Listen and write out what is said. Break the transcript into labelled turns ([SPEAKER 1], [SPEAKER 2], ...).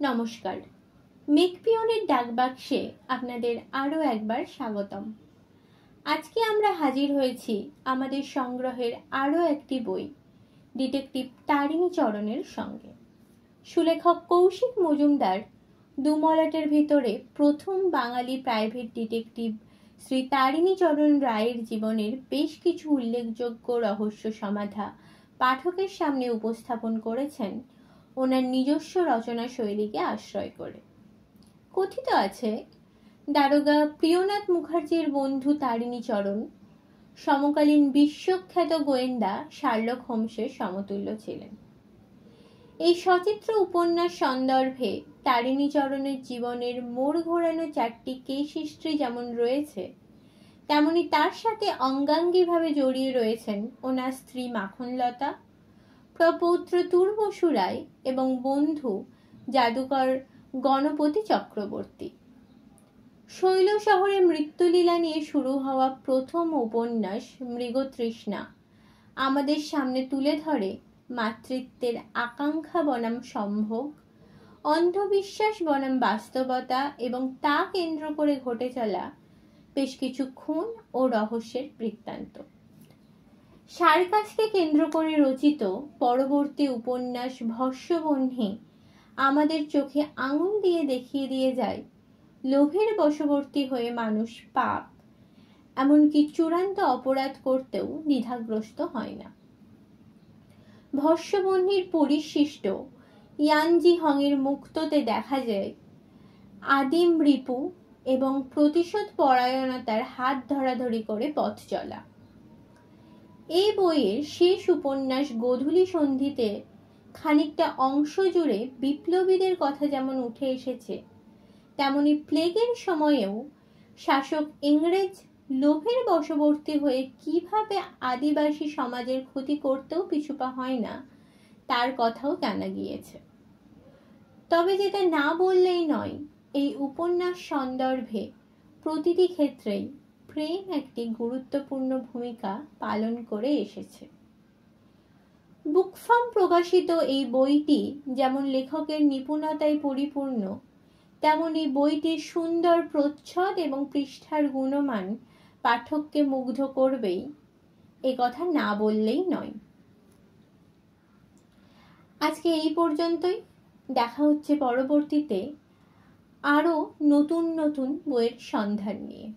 [SPEAKER 1] নমস্কার, মেঘপিয়নের ডাকবাক্সে আপনাদের আরও একবার স্বাগতম। আজকে আমরা হাজির হয়েছি আমাদের সংগ্রহের আরও একটি বই, ডিটেকটিভ তারিণী চরণের সঙ্গে। সুলেখক কৌশিক মজুমদার দুমলাটের ভিতরে প্রথম বাঙালি প্রাইভেট ডিটেকটিভ শ্রী তারিণী চরণ রায়ের জীবনের বেশ কিছু উল্লেখযোগ্য রহস্য সমাধা পাঠকের সামনে উপস্থাপন করেছেন ওনার নিজস্ব রচনা শৈলীকে আশ্রয় করে। কথিত আছে, দারোগা প্রিয়নাথ মুখার্জির বন্ধু তারিণী চরণ সমকালীন বিশ্বখ্যাত গোয়েন্দা শার্লক হোমসের সমতুল্য ছিলেন। এই সচিত্র উপন্যাস সন্দর্ভে তারিণী চরণের জীবনের মোড় ঘোরানো 4টি কেস হিস্ট্রি যেমন রয়েছে, তেমনি তার সাথে অঙ্গাঙ্গীভাবে জড়িয়ে রয়েছেন ওনার স্ত্রী মাখনলতা, প্রপৌত্র তুর্বসু রায় এবং বন্ধু জাদুকর গণপতি চক্রবর্তী। শৈল শহরে মৃত্যুলীলা নিয়ে শুরু হওয়া প্রথম উপন্যাস মৃগতৃষ্ণা আমাদের সামনে তুলে ধরে মাতৃত্বের আকাঙ্ক্ষা বনাম সম্ভোগ, অন্ধবিশ্বাস বনাম বাস্তবতা এবং তা কেন্দ্র করে ঘটে চলা বেশ কিছু খুন ও রহস্যের বৃত্তান্ত। সার্কাসকে কেন্দ্র করে রচিত পরবর্তী উপন্যাস ভস্মবহ্নি আমাদের চোখে আঙুল দিয়ে দেখিয়ে দিয়ে যায় লোভের বশবর্তী হয়ে মানুষ পাপ, এমনকি চূড়ান্ত অপরাধ করতেও দ্বিধাগ্রস্ত হয় না। ভস্মবহ্নির পরিশিষ্ট ইয়ানজি হংয়ের মুক্ততে দেখা যায় আদিম রিপু এবং প্রতিশোধ পরায়ণতার হাত ধরাধরি করে পথ চলা। এই বইয়ের শেষ উপন্যাস গোধূলি সন্ধিতে খানিকটা অংশ জুড়ে বিপ্লবীদের কথা যেমন উঠে এসেছে, তেমনি প্লেগের সময়েও শাসক ইংরেজ লোভের বশবর্তী হয়ে কিভাবে আদিবাসী সমাজের ক্ষতি করতেও পিছুপা হয় না তার কথাও জানা গিয়েছে। তবে যেটা না বললেই নয়, এই উপন্যাস সন্দর্ভে প্রতিটি ক্ষেত্রেই প্রেম একটি গুরুত্বপূর্ণ ভূমিকা পালন করে এসেছে। বুকফার্ম প্রকাশিত এই বইটি যেমন লেখকের নিপুণতায় পরিপূর্ণ, তেমনি বইটির সুন্দর প্রচ্ছদ এবং পৃষ্ঠার গুণমান পাঠককে মুগ্ধ করবেই, এ কথা না বললেই নয়। আজকে এই পর্যন্তই। দেখা হচ্ছে পরবর্তীতে আরও নতুন নতুন বইয়ের সন্ধান নিয়ে।